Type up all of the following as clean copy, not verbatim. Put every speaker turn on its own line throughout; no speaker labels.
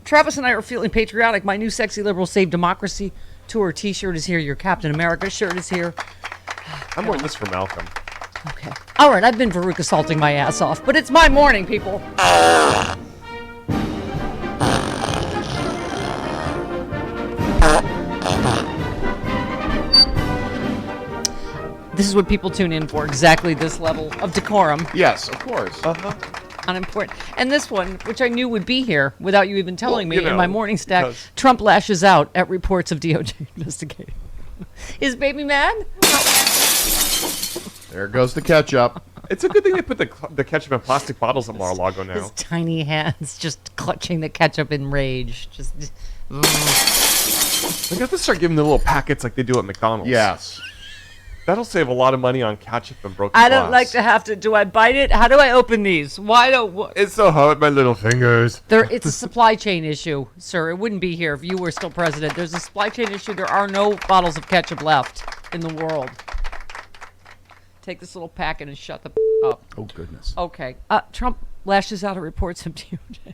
Travis and I are feeling patriotic. My new Sexy Liberal Save Democracy Tour t-shirt is here. Your Captain America shirt is here.
I'm wearing this for Malcolm.
Okay. All right, I've been Veruca salting my ass off, but it's my morning, people. This is what people tune in for, exactly this level of decorum.
Yes, of course.
Unimportant. And this one, which I knew would be here without you even telling me in my morning stack,
because-
Trump lashes out at reports of DOJ investigating. Is baby mad?
There goes the ketchup.
It's a good thing they put the ketchup in plastic bottles on Mar-a-Lago now.
His tiny hands just clutching the ketchup in rage.
They got to start giving the little packets like they do at McDonald's.
Yes.
That'll save a lot of money on ketchup and broken
I don't
glass.
like to have to. Do I bite it? How do I open these? Why don't?
It's so hard with my little fingers.
It's a supply chain issue, sir. It wouldn't be here if you were still president. There's a supply chain issue. There are no bottles of ketchup left in the world. Take this little packet and shut the up.
Oh, goodness.
Okay. Trump lashes out at reports of DOJ.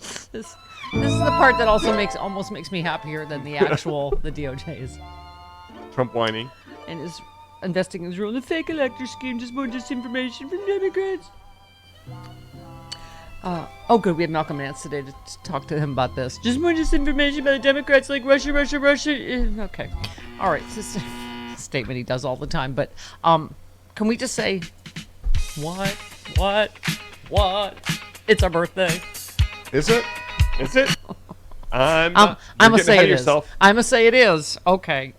This is the part that also almost makes me happier than the DOJ's.
Trump whining.
And is investigating his role in the fake elector scheme, just more disinformation from Democrats. Good. We have Malcolm Nance today to talk to him about this. Just more disinformation by the Democrats, like Russia. Okay. All right. This is a statement he does all the time. But can we just say, what? It's our birthday.
Is it? I'm
gonna say it is. I'm gonna say it is. Okay.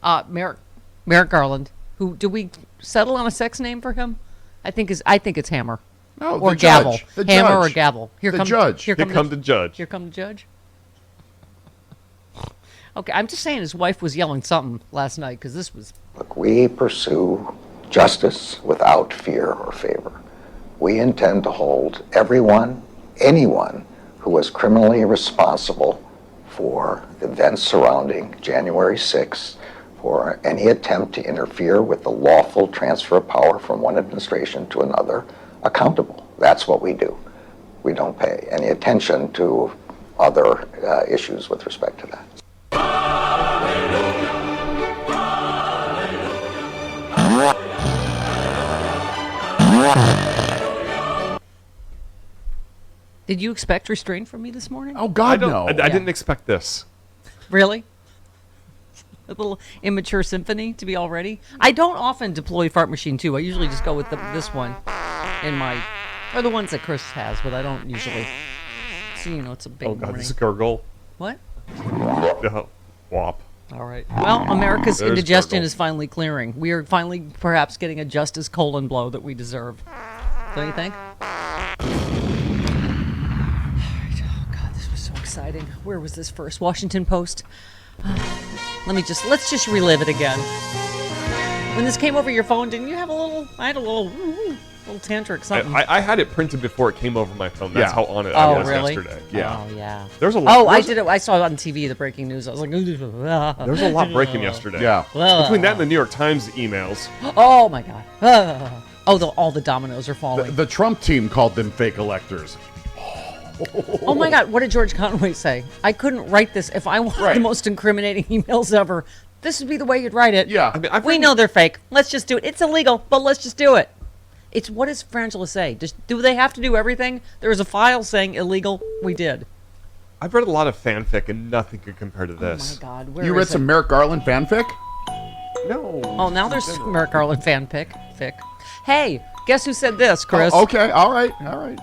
Merrick Garland. Who do we settle on a sex name for him? I think it's Hammer.
No,
or
the
gavel.
judge. The
Hammer
judge.
or gavel.
The judge.
Here come the judge.
Here come the judge. Okay, I'm just saying his wife was yelling something last night because this was.
Look, we pursue justice without fear or favor. We intend to hold anyone who was criminally responsible for events surrounding January 6th, for any attempt to interfere with the lawful transfer of power from one administration to another, accountable. That's what we do. We don't pay any attention to other issues with respect to that.
Did you expect restraint from me this morning?
Oh, God, no.
I didn't expect this.
Really? A little immature symphony to be all ready? I don't often deploy Fart Machine 2. I usually just go with this one or the ones that Chris has, but I don't usually. So, it's a big
Oh, God,
morning.
this is gurgle.
What?
Wop.
All right. Well, America's
There's
indigestion
gurgle.
is finally clearing. We are finally perhaps getting a justice colon blow that we deserve. Don't you think? Exciting. Where was this first? Washington Post. Let's just relive it again. When this came over your phone, didn't you have I had a little tantric something.
I had it printed before it came over my phone. That's how on it I was
really?
yesterday.
Yeah.
Oh, yeah.
There's a lot.
I did it. I saw it on TV, the breaking news. I was like,
There's a lot breaking yesterday.
Yeah.
Between that and the New York Times emails.
Oh, my God. All the dominoes are falling.
The Trump team called them fake electors.
Oh my God, what did George Conway say? I couldn't write this. If I wanted the most incriminating emails ever, this would be the way you'd write it.
Yeah.
We know they're fake. Let's just do it. It's illegal, but let's just do it. What does Frangela say? Do they have to do everything? There was a file saying illegal. We did.
I've read a lot of fanfic and nothing could compare to this.
Oh my God, where
You
is
read
it?
some Merrick Garland fanfic?
No.
Oh, now there's Merrick Garland fanfic. Hey, guess who said this, Chris?
Oh, okay, all right.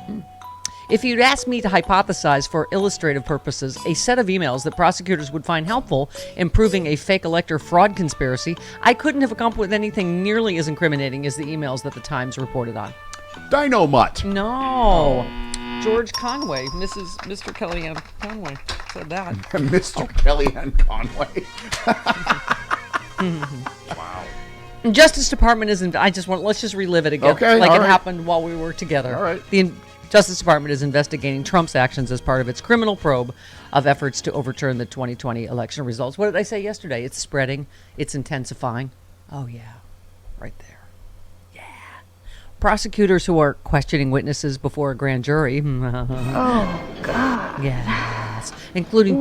If you'd asked me to hypothesize for illustrative purposes a set of emails that prosecutors would find helpful in proving a fake elector fraud conspiracy, I couldn't have come up with anything nearly as incriminating as the emails that the Times reported on.
Dynamut.
No. George Conway, Mr. Kellyanne Conway said that.
Mr. Kellyanne Conway.
Wow.
Justice Department isn't. Let's just relive it again.
Okay,
like
all
it
right.
happened while we were together.
All right.
The Justice Department is investigating Trump's actions as part of its criminal probe of efforts to overturn the 2020 election results. What did I say yesterday? It's spreading. It's intensifying. Oh, yeah. Right there. Yeah. prosecutors who are questioning witnesses before a grand jury.
Oh, God.
Yes, including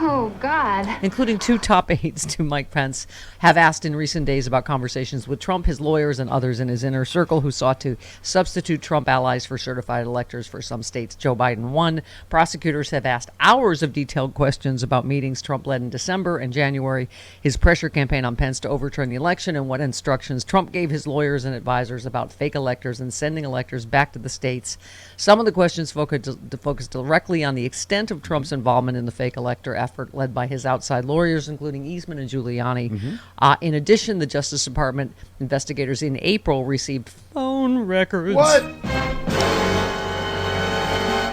Oh, God.
including two top aides to Mike Pence, have asked in recent days about conversations with Trump, his lawyers, and others in his inner circle who sought to substitute Trump allies for certified electors for some states Joe Biden won. Prosecutors have asked hours of detailed questions about meetings Trump led in December and January, his pressure campaign on Pence to overturn the election, and what instructions Trump gave his lawyers and advisors about fake electors and sending electors back to the states. Some of the questions focused directly on the extent of Trump's involvement in the fake elector effort led by his outside lawyers, including Eastman and Giuliani. In addition, the Justice Department investigators in April received phone records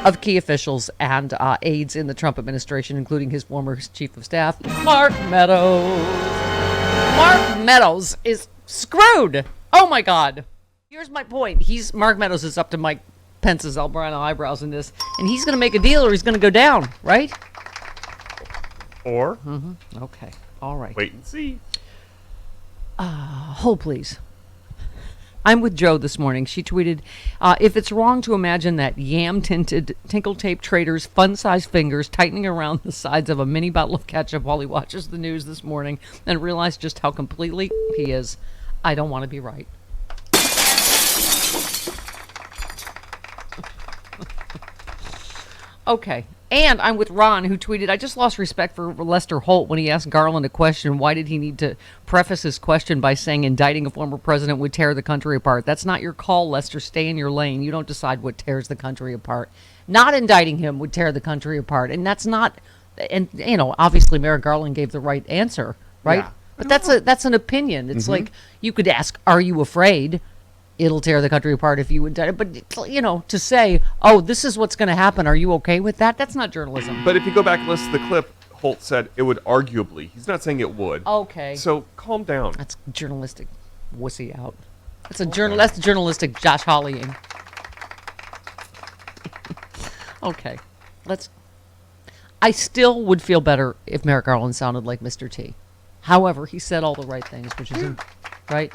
of key officials and aides in the Trump administration, including his former chief of staff, Mark Meadows. Mark Meadows is screwed. Oh my God. Here's my point. Mark Meadows is up to Mike Pence's albino eyebrows in this, and he's going to make a deal or he's going to go down, right?
Or
Okay. All right.
wait and see.
Hold, please. I'm with Joe this morning. She tweeted, if it's wrong to imagine that yam-tinted, tinkle-tape trader's fun-sized fingers tightening around the sides of a mini bottle of ketchup while he watches the news this morning and realize just how completely he is, I don't want to be right. Okay. And I'm with Ron, who tweeted, I just lost respect for Lester Holt when he asked Garland a question. Why did he need to preface his question by saying indicting a former president would tear the country apart? That's not your call, Lester. Stay in your lane. You don't decide what tears the country apart. Not indicting him would tear the country apart. And that's not, and, you know, obviously Merrick Garland gave the right answer, right?
Yeah.
But that's an opinion. It's like, you could ask, are you afraid it'll tear the country apart if you indict it? But, you know, to say, oh, this is what's going to happen, are you okay with that? That's not journalism.
But if you go back and listen to the clip, Holt said it would arguably. He's not saying it would.
Okay.
So calm down.
That's journalistic wussy out. That's that's journalistic Josh Hawleying. Okay. I still would feel better if Merrick Garland sounded like Mr. T. However, he said all the right things, which is right.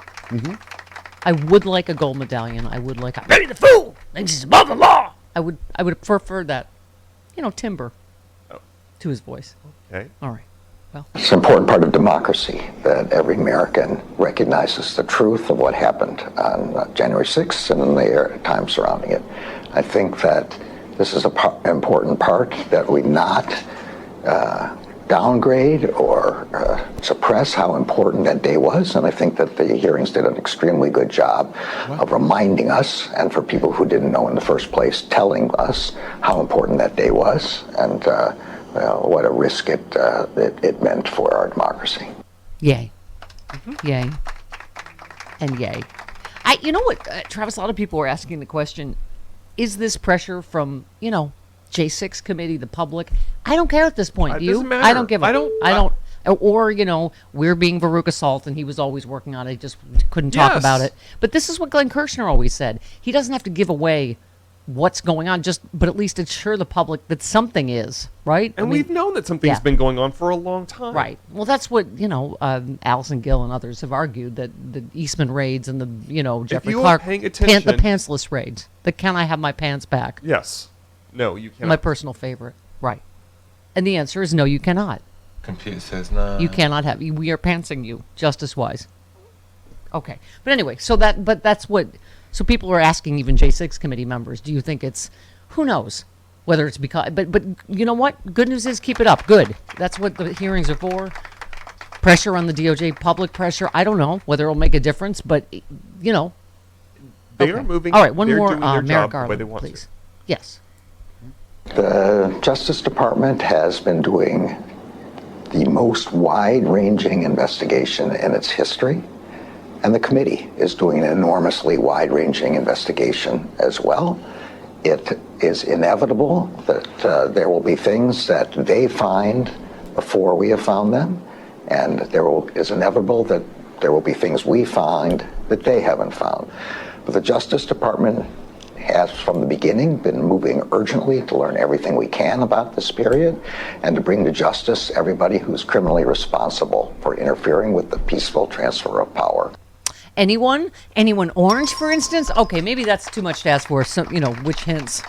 I would like a gold medallion. I would like a Benny the Fool thinks he's above the law. I would prefer that, you know, timbre to his voice.
Okay.
All right. Well,
It's an important part of democracy that every American recognizes the truth of what happened on January 6th and in the time surrounding it. I think that this is an important part that we not downgrade or suppress how important that day was. And I think that the hearings did an extremely good job of reminding us, and for people who didn't know in the first place, telling us how important that day was and what a risk it meant for our democracy.
yay. Yay. And yay. You know what, Travis, a lot of people were asking the question, is this pressure from, you know, J6 committee, the public? I don't care at this point. Do you?
doesn't matter.
I don't give a.
I don't.
Or, you know, we're being Veruca Salt and he was always working on it. He just couldn't talk
Yes.
about it. But this is what Glenn Kirshner always said. He doesn't have to give away what's going on, but at least assure the public that something is, right?
And we've known that something's
yeah.
been going on for a long time.
Right. Well, that's what, you know, Allison Gill and others have argued, that the Eastman raids and the, you know, Jeffrey
you were
Clark,
paying attention-
the pantsless raids. The can I have my pants back?
Yes. No, you can't.
My personal favorite. Right. And the answer is no, you cannot.
Computer says no.
You cannot have. We are pantsing you, justice-wise. Okay. But anyway, that's what. So people are asking, even J6 committee members, do you think it's? Who knows? Whether it's because. But you know what? Good news is keep it up. Good. That's what the hearings are for. Pressure on the DOJ, public pressure. I don't know whether it'll make a difference, but you know.
They
Okay.
are moving.
All right. One
they're
more.
doing their
Merrick
job the way
Garland,
they want
please.
to.
Yes.
The Justice Department has been doing the most wide-ranging investigation in its history, and the committee is doing an enormously wide-ranging investigation as well. It is inevitable that there will be things that they find before we have found them, and is inevitable that there will be things we find that they haven't found. But the Justice Department has from the beginning been moving urgently to learn everything we can about this period and to bring to justice everybody who's criminally responsible for interfering with the peaceful transfer of power.
Anyone? Anyone orange, for instance? Okay, maybe that's too much to ask for. Some, which hints?